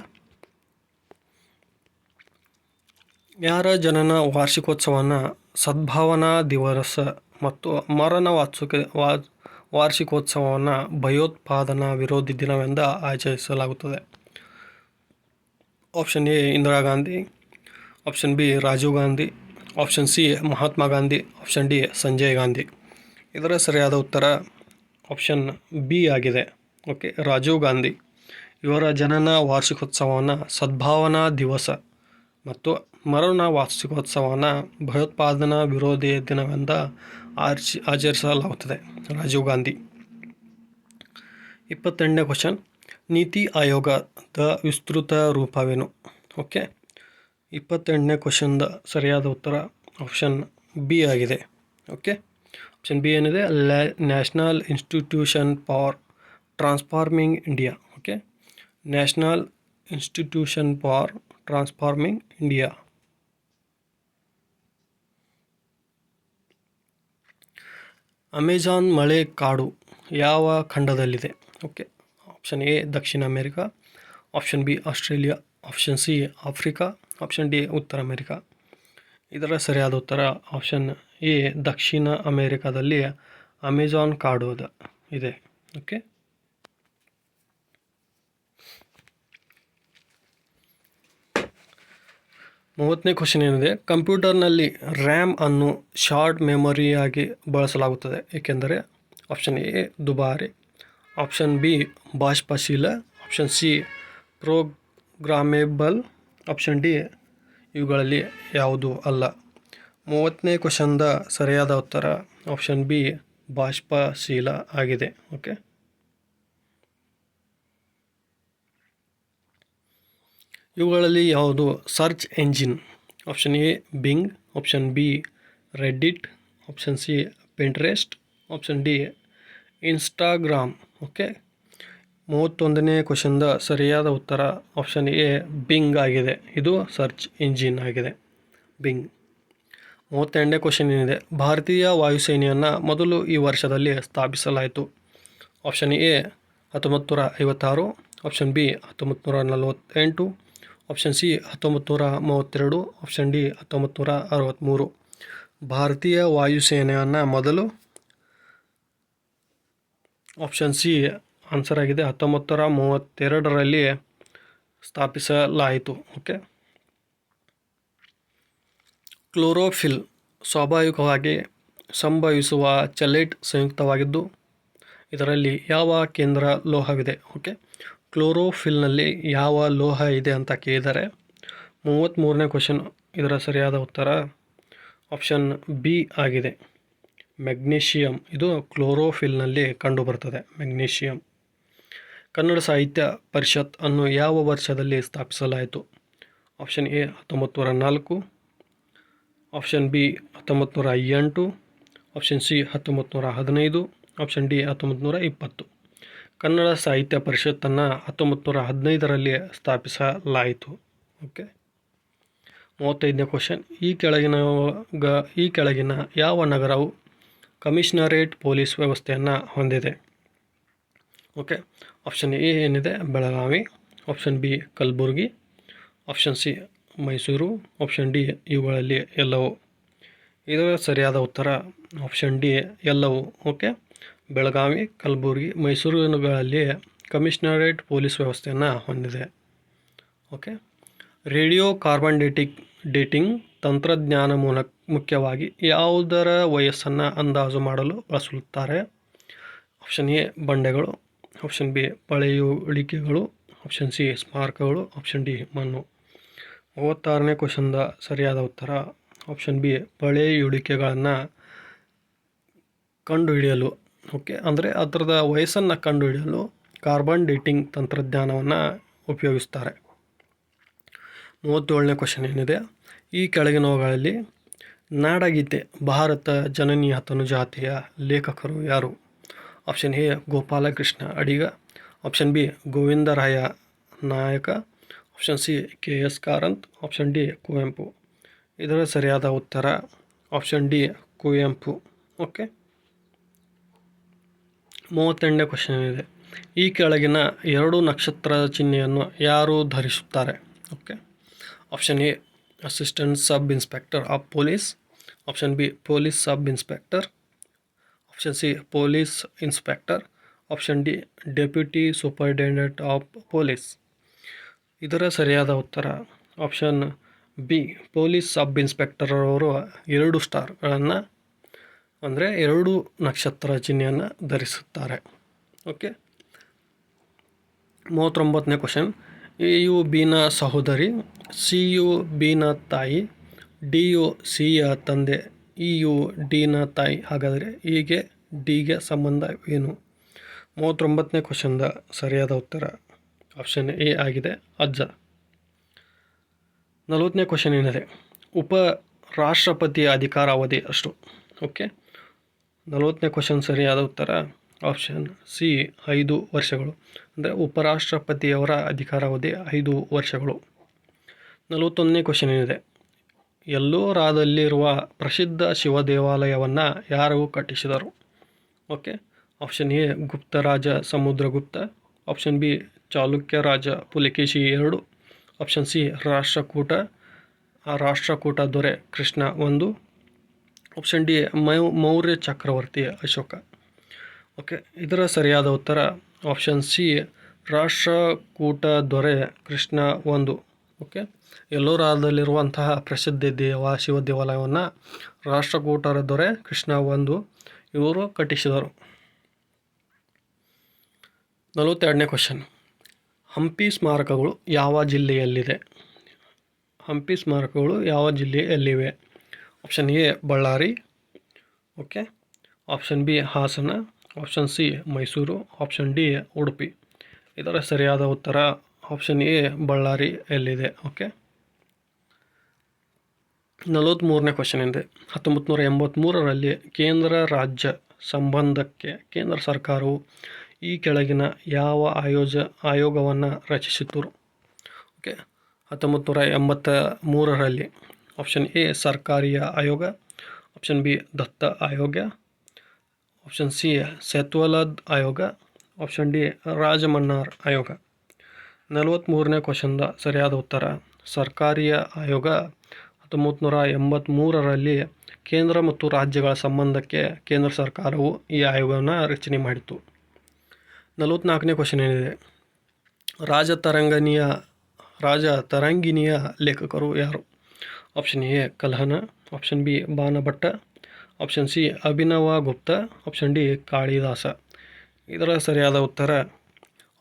ಯಾರ ಜನನ ವಾರ್ಷಿಕೋತ್ಸವವನ್ನು ಸದ್ಭಾವನಾ ದಿವಸ ಮತ್ತು ಮರಣ ವಾರ್ಷಿಕೋತ್ಸವವನ್ನು ಭಯೋತ್ಪಾದನಾ ವಿರೋಧಿ ದಿನವೆಂದು ಆಚರಿಸಲಾಗುತ್ತದೆ? Option A Indira Gandhi, option B Rajiv Gandhi, option C Mahatma Gandhi, option D Sanjay Gandhi. ಇದರ ಸರಿಯಾದ ಉತ್ತರ ಆಪ್ಷನ್ ಬಿ ಆಗಿದೆ. ಓಕೆ, ರಾಜೀವ್ ಗಾಂಧಿ ಇವರ ಜನನ ವಾರ್ಷಿಕೋತ್ಸವವನ್ನು ಸದ್ಭಾವನಾ ದಿವಸ ಮತ್ತು ಮರಣ ವಾರ್ಷಿಕೋತ್ಸವವನ್ನು ಭಯೋತ್ಪಾದನಾ ವಿರೋಧಿ ದಿನವೆಂದು ಆಚರಿಸಲಾಗುತ್ತದೆ. ರಾಜೀವ್ ಗಾಂಧಿ. 28ನೇ ಕ್ವಶನ್, ನೀತಿ ಆಯೋಗದ ವಿಸ್ತೃತ ರೂಪವೇನು? ಓಕೆ, 28ನೇ ಕ್ವಶನ್ದ ಸರಿಯಾದ ಉತ್ತರ ಆಪ್ಷನ್ ಬಿ ಆಗಿದೆ. ಓಕೆ, ಆಪ್ಷನ್ ಬಿ ಏನಿದೆ national institution for transforming India. Okay, national institution for transforming India. Amazon ಮಳೆ ಕಾಡು ಯಾವ ಖಂಡದಲ್ಲಿದೆ? Okay, option A Dakshina America, option B Australia, option C Africa, option D ಉತ್ತರ America. ಇದರ ಸರಿಯಾದ ಉತ್ತರ option A ದಕ್ಷಿಣ ಅಮೆರಿಕಾದಲ್ಲಿ Amazon ಕಾಡು ಇದೆ. ಓಕೆ, 30ನೇ ಕ್ವಶನ್ ಏನಿದೆ, ಕಂಪ್ಯೂಟರ್ನಲ್ಲಿ ರ್ಯಾಮ್ ಅನ್ನು ಶಾರ್ಟ್ ಮೆಮೊರಿಯಾಗಿ ಬಳಸಲಾಗುತ್ತದೆ ಏಕೆಂದರೆ? ಆಪ್ಷನ್ ಎ ದುಬಾರಿ, ಆಪ್ಷನ್ ಬಿ ಬಾಷ್ಪಶೀಲ, option C programmable, option D ಇವುಗಳಲ್ಲಿ ಯಾವುದೂ ಅಲ್ಲ. 30ನೇ ಕ್ವಶನ್ದ ಸರಿಯಾದ ಉತ್ತರ ಆಪ್ಷನ್ ಬಿ ಬಾಷ್ಪಶೀಲ ಆಗಿದೆ. ಓಕೆ, ಇವುಗಳಲ್ಲಿ ಯಾವುದು search engine? Option A Bing, option B Reddit, option C Pinterest, option D Instagram. Okay, 31ನೇ ಕ್ವಶನ್ದ ಸರಿಯಾದ ಉತ್ತರ ಆಪ್ಷನ್ ಎ ಬಿಂಗ್ ಆಗಿದೆ. ಇದು ಸರ್ಚ್ ಇಂಜಿನ್ ಆಗಿದೆ, ಬಿಂಗ್. 32ನೇ ಕ್ವಶನ್ ಏನಿದೆ, ಭಾರತೀಯ ವಾಯುಸೇನೆಯನ್ನು ಮೊದಲು ಈ ವರ್ಷದಲ್ಲಿ ಸ್ಥಾಪಿಸಲಾಯಿತು? Option A 1956, option B 1948, option C 1932, option D 1963. ಭಾರತೀಯ ವಾಯುಸೇನೆಯನ್ನು ಮೊದಲು ಆಪ್ಷನ್ ಸಿ ಆನ್ಸರ್ ಆಗಿದೆ 1932ರಲ್ಲಿ ಸ್ಥಾಪಿಸಲಾಯಿತು. ಓಕೆ, ಕ್ಲೋರೋಫಿಲ್ ಸ್ವಾಭಾವಿಕವಾಗಿ ಸಂಭವಿಸುವ ಚೆಲ್ಲೈಟ್ ಸಂಯುಕ್ತವಾಗಿದ್ದು ಇದರಲ್ಲಿ ಯಾವ ಕೇಂದ್ರ ಲೋಹವಿದೆ? ಓಕೆ, ಕ್ಲೋರೋಫಿಲ್ನಲ್ಲಿ ಯಾವ ಲೋಹ ಇದೆ ಅಂತ ಕೇಳಿದರೆ 33ನೇ ಕ್ವಶನ್ ಇದರ ಸರಿಯಾದ ಉತ್ತರ ಆಪ್ಷನ್ ಬಿ ಆಗಿದೆ, ಮೆಗ್ನೀಷಿಯಂ. ಇದು ಕ್ಲೋರೋಫಿಲ್ನಲ್ಲಿ ಕಂಡುಬರುತ್ತದೆ, ಮೆಗ್ನೀಷಿಯಂ. ಕನ್ನಡ ಸಾಹಿತ್ಯ ಪರಿಷತ್ ಅನ್ನು ಯಾವ ವರ್ಷದಲ್ಲಿ ಸ್ಥಾಪಿಸಲಾಯಿತು? Option A 1904, option B 1908, option C 1915, option D 1920. Kannada ಸಾಹಿತ್ಯ ಪರಿಷತ್ತನ್ನು 1915ರಲ್ಲಿ ಸ್ಥಾಪಿಸಲಾಯಿತು. ಓಕೆ, 35ನೇ ಕ್ವಶನ್, ಈ ಕೆಳಗಿನ ಯಾವ ನಗರವು ಕಮಿಷನರೇಟ್ ಪೊಲೀಸ್ ವ್ಯವಸ್ಥೆಯನ್ನು ಹೊಂದಿದೆ? ಓಕೆ, ಆಪ್ಷನ್ ಎ ಏನಿದೆ Belagavi, option B Kalaburagi, option C Mysuru, option D ಇವುಗಳಲ್ಲಿ ಎಲ್ಲವೂ. ಇದರ ಸರಿಯಾದ ಉತ್ತರ ಆಪ್ಷನ್ ಡಿ ಎಲ್ಲವೂ. ಓಕೆ, ಬೆಳಗಾವಿ, ಕಲಬುರಗಿ, ಮೈಸೂರುಗಳಲ್ಲಿ ಕಮಿಷನರೇಟ್ ಪೊಲೀಸ್ ವ್ಯವಸ್ಥೆಯನ್ನು ಹೊಂದಿದೆ. ಓಕೆ, ರೇಡಿಯೋ ಕಾರ್ಬನ್ ಡೇಟಿಂಗ್ ತಂತ್ರಜ್ಞಾನ ಮುಖ್ಯವಾಗಿ ಯಾವುದರ ವಯಸ್ಸನ್ನು ಅಂದಾಜು ಮಾಡಲು ಬಳಸುತ್ತಾರೆ? ಆಪ್ಷನ್ ಎ ಬಂಡೆಗಳು, ಆಪ್ಷನ್ ಬಿ ಪಳೆಯುಳಿಕೆಗಳು, ಆಪ್ಷನ್ ಸಿ ಸ್ಮಾರಕಗಳು, ಆಪ್ಷನ್ ಡಿ ಮಣ್ಣು. 36ನೇ ಕ್ವಶನ್ದ ಸರಿಯಾದ ಉತ್ತರ ಆಪ್ಷನ್ ಬಿ ಪಳೆಯುಳಿಕೆಗಳನ್ನು ಕಂಡುಹಿಡಿಯಲು. ಓಕೆ, ಅಂದರೆ ಅದರದ ವಯಸ್ಸನ್ನು ಕಂಡುಹಿಡಿಯಲು ಕಾರ್ಬನ್ ಡೇಟಿಂಗ್ ತಂತ್ರಜ್ಞಾನವನ್ನು ಉಪಯೋಗಿಸ್ತಾರೆ. 37ನೇ ಕ್ವಶನ್ ಏನಿದೆ, ಈ ಕೆಳಗಿನವುಗಳಲ್ಲಿ ನಾಡಗೀತೆ ಭಾರತ ಜನನಿ ತನುಜಾತೆಯ ಲೇಖಕರು ಯಾರು? Option A Gopalakrishna Adiga, option B Govindaraya Nayak, option C K S. Karanth, option D Kuvempu. ಇದರ ಸರಿಯಾದ ಉತ್ತರ ಆಪ್ಷನ್ ಡಿ ಕುವೆಂಪು. ಓಕೆ, 38ನೇ ಕ್ವಶನ್ ಏನಿದೆ, ಈ ಕೆಳಗಿನ 2 ನಕ್ಷತ್ರದ ಚಿಹ್ನೆಯನ್ನು ಯಾರು ಧರಿಸುತ್ತಾರೆ? Okay, option A assistant sub inspector of police, option B police sub inspector, option C police inspector, option D deputy superintendent of police. ಇದರ ಸರಿಯಾದ ಉತ್ತರ option B police sub inspector ಅವರು 2 ಸ್ಟಾರ್ಗಳನ್ನು ಅಂದರೆ 2 ನಕ್ಷತ್ರ ಚಿಹ್ನೆಯನ್ನು ಧರಿಸುತ್ತಾರೆ. ಓಕೆ, 39ನೇ ಕ್ವಶನ್, ಎ ಯು ಬಿನ ಸಹೋದರಿ, C you ಬಿನ ತಾಯಿ, ಡಿ ಯು ಸಿಯ ತಂದೆ, ಇ ಯು ಡಿನ ತಾಯಿ. ಹಾಗಾದರೆ ಹೀಗೆ ಡಿಗೆ ಸಂಬಂಧ ಏನು? 39ನೇ ಕ್ವಶನ್ದ ಸರಿಯಾದ ಉತ್ತರ ಆಪ್ಷನ್ ಎ ಆಗಿದೆ, ಅಜ್ಜ. 40ನೇ ಕ್ವಶನ್ ಏನಿದೆ, ಉಪರಾಷ್ಟ್ರಪತಿಯ ಅಧಿಕಾರಾವಧಿ ಅಷ್ಟು? ಓಕೆ, 40ನೇ ಕ್ವಶನ್ ಸರಿಯಾದ ಉತ್ತರ ಆಪ್ಷನ್ ಸಿ 5 ವರ್ಷಗಳು. ಅಂದರೆ ಉಪರಾಷ್ಟ್ರಪತಿಯವರ ಅಧಿಕಾರಾವಧಿ 5 ವರ್ಷಗಳು. 41ನೇ ಕ್ವಶನ್ ಏನಿದೆ, ಎಲ್ಲೋರಾದಲ್ಲಿರುವ ಪ್ರಸಿದ್ಧ ಶಿವ ದೇವಾಲಯವನ್ನು ಯಾರು ಕಟ್ಟಿಸಿದರು? ಓಕೆ, ಆಪ್ಷನ್ ಎ ಗುಪ್ತರಾಜ ಸಮುದ್ರಗುಪ್ತ, ಆಪ್ಷನ್ ಬಿ ಚಾಲುಕ್ಯ ರಾಜ Pulakeshi II, option C Rashtrakuta ದೊರೆ Krishna I, option D Maurya ಚಕ್ರವರ್ತಿ ಅಶೋಕ. ಓಕೆ, ಇದರ ಸರಿಯಾದ ಉತ್ತರ ಆಪ್ಷನ್ ಸಿ ರಾಷ್ಟ್ರಕೂಟ ದೊರೆ ಕೃಷ್ಣ I. ಓಕೆ, ಎಲ್ಲೋರಾದಲ್ಲಿರುವಂತಹ ಪ್ರಸಿದ್ಧ ಶಿವ ದೇವಾಲಯವನ್ನು ರಾಷ್ಟ್ರಕೂಟರ ದೊರೆ ಕೃಷ್ಣ I ಇವರು ಕಟ್ಟಿಸಿದರು. 42ನೇ ಕ್ವಶನ್, ಹಂಪಿ ಸ್ಮಾರಕಗಳು ಯಾವ ಜಿಲ್ಲೆಯಲ್ಲಿದೆ? ಹಂಪಿ ಸ್ಮಾರಕಗಳು ಯಾವ ಜಿಲ್ಲೆಯಲ್ಲಿವೆ? Option A Ballari, okay, option B Hassan, option C Mysuru, option D Udupi. ಇದರ ಸರಿಯಾದ ಉತ್ತರ ಆಪ್ಷನ್ ಎ ಬಳ್ಳಾರಿಯಲ್ಲಿದೆ. ಓಕೆ, 43ನೇ ಕ್ವಶನ್ ಇದೆ, 1983ರಲ್ಲಿ ಕೇಂದ್ರ ರಾಜ್ಯ ಸಂಬಂಧಕ್ಕೆ ಕೇಂದ್ರ ಸರ್ಕಾರವು ಈ ಕೆಳಗಿನ ಯಾವ ಆಯೋಗವನ್ನು ರಚಿಸಿತು? ಓಕೆ, 1983ರಲ್ಲಿ ಆಪ್ಷನ್ ಎ ಸರ್ಕಾರಿಯ ಆಯೋಗ, ಆಪ್ಷನ್ ಬಿ ದತ್ತ ಆಯೋಗ, ಆಪ್ಷನ್ ಸಿ ಸೇತ್ವಲದ್ ಆಯೋಗ, ಆಪ್ಷನ್ ಡಿ ರಾಜಮನ್ನಾರ್ ಆಯೋಗ. 43ನೇ ಕ್ವಶನ್ದ ಸರಿಯಾದ ಉತ್ತರ ಸರ್ಕಾರಿಯ ಆಯೋಗ 1983ರಲ್ಲಿ ಕೇಂದ್ರ ಮತ್ತು ರಾಜ್ಯಗಳ ಸಂಬಂಧಕ್ಕೆ ಕೇಂದ್ರ ಸರ್ಕಾರವು ಈ ಆಯೋಗವನ್ನು ರಚನೆ ಮಾಡಿತು. 44ನೇ ಕ್ವಶನ್ ಏನಿದೆ, ರಾಜತರಂಗಿಣಿಯ ಲೇಖಕರು ಯಾರು? Option A Kalhana, option B Banabhatta, option C Abhinava Gupta, option D Kalidasa. ಇದರ ಸರಿಯಾದ ಉತ್ತರ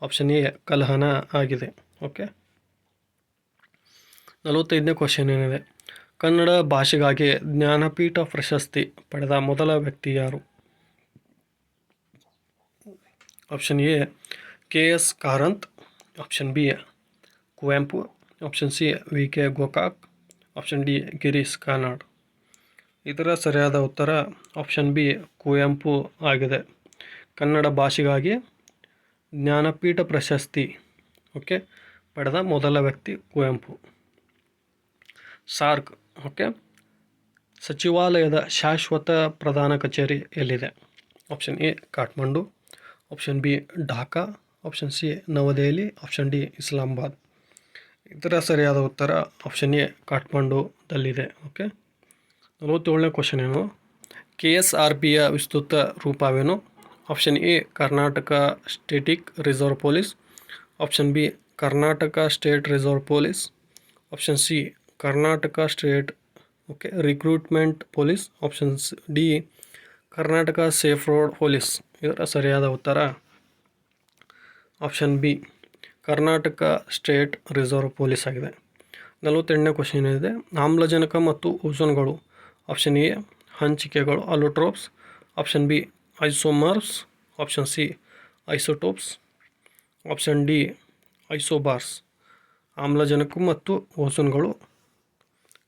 ಆಪ್ಷನ್ ಎ ಕಲ್ಹಣ ಆಗಿದೆ. ಓಕೆ, 45ನೇ ಕ್ವಶನ್ ಏನಿದೆ, ಕನ್ನಡ ಭಾಷೆಗಾಗಿ ಜ್ಞಾನಪೀಠ ಪ್ರಶಸ್ತಿ ಪಡೆದ ಮೊದಲ ವ್ಯಕ್ತಿ ಯಾರು? Option A KS Karanth, option B Kuvempu, option C VK Gokak, option D Girish Karnad. ಇದರ ಸರಿಯಾದ ಉತ್ತರ ಆಪ್ಷನ್ ಬಿ ಕುವೆಂಪು ಆಗಿದೆ. ಕನ್ನಡ ಭಾಷೆಗಾಗಿ ಜ್ಞಾನಪೀಠ ಪ್ರಶಸ್ತಿ ಓಕೆ ಪಡೆದ ಮೊದಲ ವ್ಯಕ್ತಿ ಕುವೆಂಪು. ಸಾರ್ಕ್ ಓಕೆ ಸಚಿವಾಲಯದ ಶಾಶ್ವತ ಪ್ರಧಾನ ಕಚೇರಿ ಎಲ್ಲಿದೆ? Option A Kathmandu, option B Dhaka, option C Navadehali, option D Islamabad. ಇದರ ಸರಿಯಾದ ಉತ್ತರ ಆಪ್ಷನ್ ಎ ಕಾಠ್ಮಂಡುದಲ್ಲಿದೆ. ಓಕೆ, 47ನೇ ಕ್ವಶನ್ ಏನು? KSRPಯ ವಿಸ್ತೃತ ರೂಪವೇನು? Option A Karnataka static reserve police, option B Karnataka state reserve police, option C Karnataka state recruitment police, option D Karnataka safe road police. ಇದರ ಸರಿಯಾದ ಉತ್ತರ option B Karnataka state reserve police ಆಗಿದೆ. 48ನೇ ಕ್ವಶನ್ ಏನಿದೆ? ಆಮ್ಲಜನಕ ಮತ್ತು ಓಝೋನ್ಗಳು. ಆಪ್ಷನ್ ಎ ಹಂಚಿಕೆಗಳು allotropes, option B isomers, option C isotopes, option D isobars. ಆಮ್ಲಜನಕ ಮತ್ತು ಓಝೋನ್ಗಳು.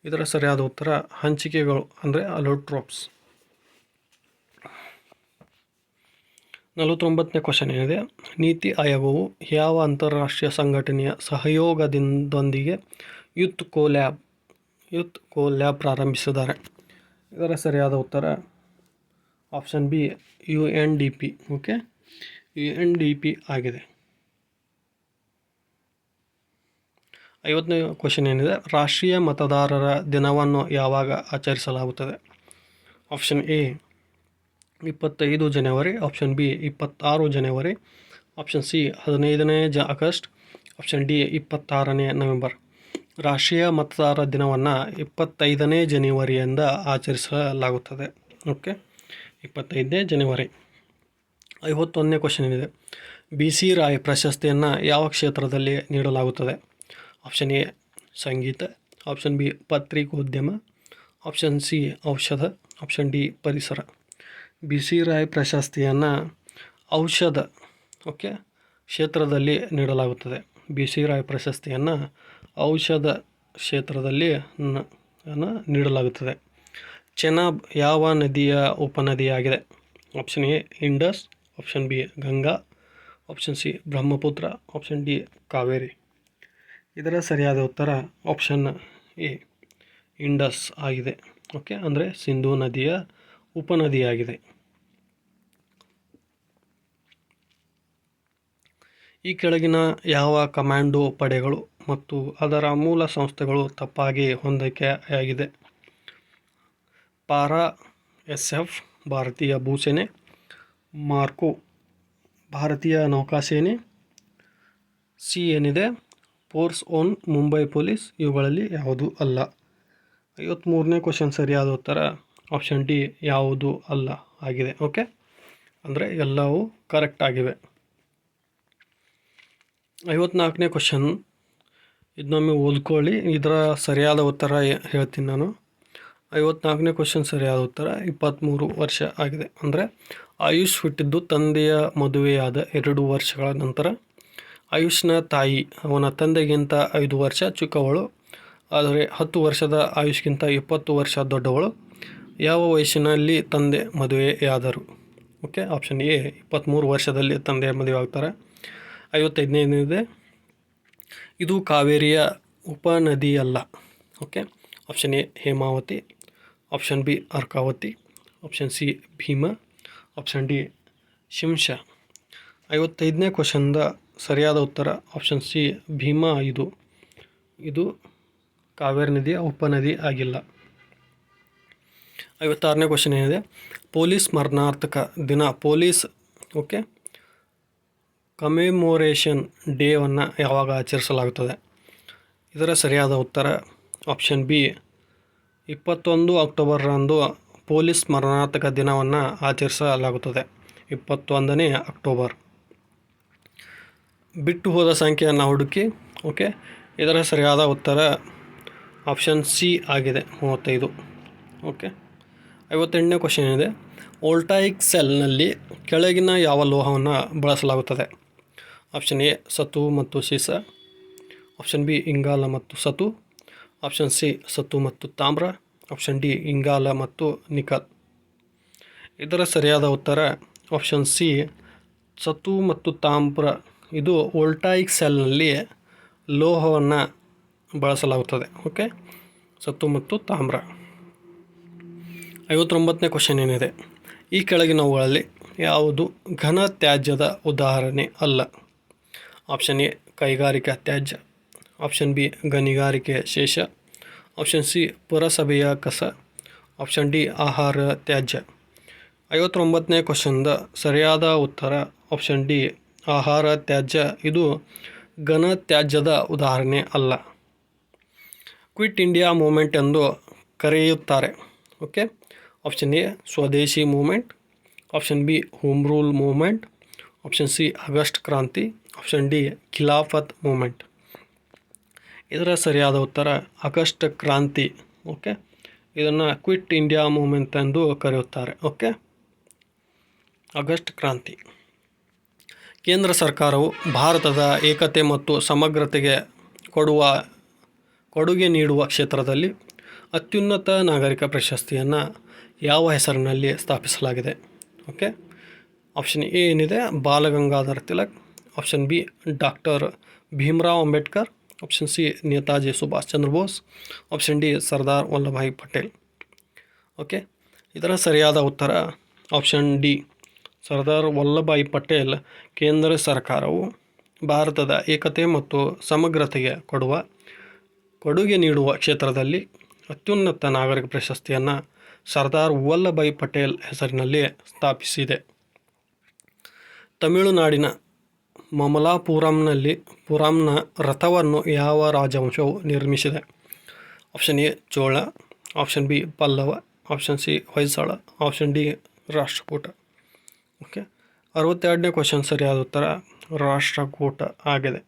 ಇದರ ಸರಿಯಾದ ಉತ್ತರ ಹಂಚಿಕೆಗಳು ಅಂದರೆ ಅಲೋಟ್ರೋಪ್ಸ್. 49ನೇ ಕ್ವಶನ್ ಏನಿದೆ? ನೀತಿ ಆಯೋಗವು ಯಾವ ಅಂತಾರಾಷ್ಟ್ರೀಯ ಸಂಘಟನೆಯ ಸಹಯೋಗದೊಂದಿಗೆ ಯೂತ್ ಕೋ ಲ್ಯಾಬ್ ಪ್ರಾರಂಭಿಸಿದ್ದಾರೆ? ಇದರ ಸರಿಯಾದ ಉತ್ತರ option B UNDP. Okay, UNDP ಆಗಿದೆ. 50ನೇ ಕ್ವಶನ್ ಏನಿದೆ? ರಾಷ್ಟ್ರೀಯ ಮತದಾರರ ದಿನವನ್ನು ಯಾವಾಗ ಆಚರಿಸಲಾಗುತ್ತದೆ? ಆಪ್ಷನ್ ಎ 25 ಜನವರಿ, ಆಪ್ಷನ್ ಬಿ 26 ಜನವರಿ, ಆಪ್ಷನ್ ಸಿ 15ನೇ ಆಗಸ್ಟ್, ಆಪ್ಷನ್ ಡಿ 26ನೇ ನವೆಂಬರ್. ರಾಷ್ಟ್ರೀಯ ಮತದಾರರ ದಿನವನ್ನು 25ನೇ ಜನವರಿಯಿಂದ ಆಚರಿಸಲಾಗುತ್ತದೆ. ಓಕೆ, 25ನೇ ಜನವರಿ. 51ನೇ ಕ್ವಶನ್ ಏನಿದೆ? BC ರಾಯ್ ಪ್ರಶಸ್ತಿಯನ್ನು ಯಾವ ಕ್ಷೇತ್ರದಲ್ಲಿ ನೀಡಲಾಗುತ್ತದೆ? ಆಪ್ಷನ್ ಎ ಸಂಗೀತ, ಆಪ್ಷನ್ ಬಿ ಪತ್ರಿಕೋದ್ಯಮ, ಆಪ್ಷನ್ ಸಿ ಔಷಧ, ಆಪ್ಷನ್ ಡಿ ಪರಿಸರ. BC ರಾಯ್ ಪ್ರಶಸ್ತಿಯನ್ನು ಔಷಧ ಕ್ಷೇತ್ರದಲ್ಲಿ ನೀಡಲಾಗುತ್ತದೆ. BC ರಾಯ್ ಪ್ರಶಸ್ತಿಯನ್ನು ಔಷಧ ಕ್ಷೇತ್ರದಲ್ಲಿ ನೀಡಲಾಗುತ್ತದೆ. ಚೆನಾಬ್ ಯಾವ ನದಿಯ ಉಪನದಿಯಾಗಿದೆ? Option A Indus, option B Ganga, option C Brahmaputra, option D Kaveri. ಇದರ ಸರಿಯಾದ ಉತ್ತರ ಆಪ್ಷನ್ ಎ ಇಂಡಸ್ ಆಗಿದೆ. ಓಕೆ, ಅಂದರೆ ಸಿಂಧೂ ನದಿಯ ಉಪನದಿಯಾಗಿದೆ. ಈ ಕೆಳಗಿನ ಯಾವ ಕಮಾಂಡೋ ಪಡೆಗಳು ಮತ್ತು ಅದರ ಮೂಲ ಸಂಸ್ಥೆಗಳು ತಪ್ಪಾಗಿ ಹೊಂದಿಕೆಯಾಗಿದೆ? ಪಾರಾ SF ಭಾರತೀಯ ಭೂಸೇನೆ, ಮಾರ್ಕೋ ಭಾರತೀಯ ನೌಕಾಸೇನೆ, ಸಿ ಏನಿದೆ ಫೋರ್ಸ್ ಆನ್ ಮುಂಬೈ ಪೊಲೀಸ್. ಇವುಗಳಲ್ಲಿ ಯಾವುದು ಅಲ್ಲ. 53ನೇ ಕ್ವಶನ್ ಸರಿಯಾದ ಉತ್ತರ ಆಪ್ಷನ್ ಡಿ ಯಾವುದು ಅಲ್ಲ ಆಗಿದೆ. ಓಕೆ, ಅಂದರೆ ಎಲ್ಲವೂ ಕರೆಕ್ಟ್ ಆಗಿವೆ. 54ನೇ ಕ್ವಶನ್ ಇದನ್ನೊಮ್ಮೆ ಓದ್ಕೊಳ್ಳಿ. ಇದರ ಸರಿಯಾದ ಉತ್ತರ ಹೇಳ್ತೀನಿ ನಾನು. 54ನೇ ಕ್ವಶನ್ ಸರಿಯಾದ ಉತ್ತರ 23 ವರ್ಷ ಆಗಿದೆ. ಅಂದರೆ ಆಯುಷ್ ಹುಟ್ಟಿದ್ದು ತಂದೆಯ ಮದುವೆಯಾದ 2 ವರ್ಷಗಳ ನಂತರ. ಆಯುಷ್ನ ತಾಯಿ ಅವನ ತಂದೆಗಿಂತ 5 ವರ್ಷ ಚಿಕ್ಕವಳು, ಆದರೆ 10 ವರ್ಷದ ಆಯುಷ್ಗಿಂತ 20 ವರ್ಷ ದೊಡ್ಡವಳು. ಯಾವ ವಯಸ್ಸಿನಲ್ಲಿ ತಂದೆ ಮದುವೆಯಾದರು? ಓಕೆ, ಆಪ್ಷನ್ ಎ 23 ವರ್ಷದಲ್ಲಿ ತಂದೆ ಮದುವೆ ಆಗ್ತಾರೆ. 55ನೇದಿದೆ, ಇದು ಕಾವೇರಿಯ ಉಪನದಿಯಲ್ಲ. Okay, option A Hemavati, option B Arkavati, option C Bhima, option D Shimsha. 55ನೇ ಕ್ವಶನ್ದ ಸರಿಯಾದ ಉತ್ತರ ಆಪ್ಷನ್ ಸಿ ಭೀಮಾ. ಇದು ಕಾವೇರಿ ನದಿಯ ಉಪನದಿ ಆಗಿಲ್ಲ. 56ನೇ ಕ್ವಶನ್ ಏನಿದೆ, ಪೊಲೀಸ್ ಸ್ಮರಣಾರ್ಥಕ ದಿನ, ಪೊಲೀಸ್ ಓಕೆ ಕಮೆಮೊರೇಷನ್ ಡೇವನ್ನು ಯಾವಾಗ ಆಚರಿಸಲಾಗುತ್ತದೆ? ಇದರ ಸರಿಯಾದ ಉತ್ತರ ಆಪ್ಷನ್ ಬಿ 21 ಅಕ್ಟೋಬರ್ರಂದು ಪೊಲೀಸ್ ಸ್ಮರಣಾರ್ಥಕ ದಿನವನ್ನು ಆಚರಿಸಲಾಗುತ್ತದೆ. 21ನೇ ಅಕ್ಟೋಬರ್. ಬಿಟ್ಟು ಹೋದ ಸಂಖ್ಯೆಯನ್ನು ಹುಡುಕಿ. ಓಕೆ, ಇದರ ಸರಿಯಾದ ಉತ್ತರ ಆಪ್ಷನ್ ಸಿ ಆಗಿದೆ, 35. ಓಕೆ, 58ನೇ ಕ್ವಶನ್ ಇದೆ, ವೋಲ್ಟಾಯಿಕ್ ಸೆಲ್ನಲ್ಲಿ ಕೆಳಗಿನ ಯಾವ ಲೋಹವನ್ನು ಬಳಸಲಾಗುತ್ತದೆ? ಆಪ್ಷನ್ ಎ ಸತು ಮತ್ತು ಸೀಸ, ಆಪ್ಷನ್ ಬಿ ಇಂಗಾಲ ಮತ್ತು ಸತು, ಆಪ್ಷನ್ ಸಿ ಸತು ಮತ್ತು ತಾಮ್ರ, ಆಪ್ಷನ್ ಡಿ ಇಂಗಾಲ ಮತ್ತು ನಿಕಲ್. ಇದರ ಸರಿಯಾದ ಉತ್ತರ ಆಪ್ಷನ್ ಸಿ ಸತು ಮತ್ತು ತಾಮ್ರ. ಇದು ವೋಲ್ಟಾಯಿಕ್ ಸೆಲ್ನಲ್ಲಿ ಲೋಹವನ್ನು ಬಳಸಲಾಗುತ್ತದೆ. ಓಕೆ, ಸತು ಮತ್ತು ತಾಮ್ರ. 59ನೇ ಕ್ವಶನ್ ಏನಿದೆ, ಈ ಕೆಳಗಿನವುಗಳಲ್ಲಿ ಯಾವುದು ಘನ ತ್ಯಾಜ್ಯದ ಉದಾಹರಣೆ ಅಲ್ಲ? ಆಪ್ಷನ್ ಎ ಕೈಗಾರಿಕಾ ತ್ಯಾಜ್ಯ, ಆಪ್ಷನ್ ಬಿ ಗಣಿಗಾರಿಕೆ ಶೇಷ, ಆಪ್ಷನ್ ಸಿ ಪುರಸಭೆಯ ಕಸ, ಆಪ್ಷನ್ ಡಿ ಆಹಾರ ತ್ಯಾಜ್ಯ. 59ನೇ ಕ್ವಶನ್ದ ಸರಿಯಾದ ಉತ್ತರ ಆಪ್ಷನ್ ಡಿ ಆಹಾರ ತ್ಯಾಜ್ಯ. ಇದು ಘನ ತ್ಯಾಜ್ಯದ ಉದಾಹರಣೆ ಅಲ್ಲ. ಕ್ವಿಟ್ ಇಂಡಿಯಾ ಮೂವ್ಮೆಂಟ್ ಎಂದು ಕರೆಯುತ್ತಾರೆ. ಓಕೆ, ಆಪ್ಷನ್ ಎ ಸ್ವದೇಶಿ movement, option B home rule movement, option C August ಕ್ರಾಂತಿ, ಆಪ್ಷನ್ ಡಿ ಖಿಲಾಫತ್ ಮೂವ್ಮೆಂಟ್. ಇದರ ಸರಿಯಾದ ಉತ್ತರ ಆಗಸ್ಟ್ ಕ್ರಾಂತಿ. ಓಕೆ, ಇದನ್ನು ಕ್ವಿಟ್ ಇಂಡಿಯಾ ಮೂವ್ಮೆಂಟ್ ಎಂದು ಕರೆಯುತ್ತಾರೆ. ಓಕೆ, ಆಗಸ್ಟ್ ಕ್ರಾಂತಿ. ಕೇಂದ್ರ ಸರ್ಕಾರವು ಭಾರತದ ಏಕತೆ ಮತ್ತು ಸಮಗ್ರತೆಗೆ ಕೊಡುಗೆ ನೀಡುವ ಕ್ಷೇತ್ರದಲ್ಲಿ ಅತ್ಯುನ್ನತ ನಾಗರಿಕ ಪ್ರಶಸ್ತಿಯನ್ನು ಯಾವ ಹೆಸರಿನಲ್ಲಿ ಸ್ಥಾಪಿಸಲಾಗಿದೆ? ಓಕೆ, ಆಪ್ಷನ್ ಎ ಏನಿದೆ Balagangadhar Tilak, option B doctor Bhimrao Ambedkar, option C Netaji Subhash Chandra Bose, option D Sardar Vallabhbhai Patel. Okay, ಇದರ ಸರಿಯಾದ ಉತ್ತರ ಆಪ್ಷನ್ ಡಿ ಸರ್ದಾರ್ ವಲ್ಲಭಾಯ್ ಪಟೇಲ್. ಕೇಂದ್ರ ಸರ್ಕಾರವು ಭಾರತದ ಏಕತೆ ಮತ್ತು ಸಮಗ್ರತೆಗೆ ಕೊಡುಗೆ ನೀಡುವ ಕ್ಷೇತ್ರದಲ್ಲಿ ಅತ್ಯುನ್ನತ ನಾಗರಿಕ ಪ್ರಶಸ್ತಿಯನ್ನು ಸರ್ದಾರ್ ವಲ್ಲಭಾಯ್ ಪಟೇಲ್ ಹೆಸರಿನಲ್ಲಿ ಸ್ಥಾಪಿಸಿದೆ. ತಮಿಳುನಾಡಿನ ಮಮಲಾಪುರಂನ ರಥವನ್ನು ಯಾವ ರಾಜವಂಶವು ನಿರ್ಮಿಸಿದೆ? Option A Chola, option B Pallava, option C Hoysala, option D Rashtrakuta. Okay, 62ನೇ ಕ್ವಶನ್ ಸರಿಯಾದ ಉತ್ತರ ರಾಷ್ಟ್ರಕೂಟ ಆಗಿದೆ.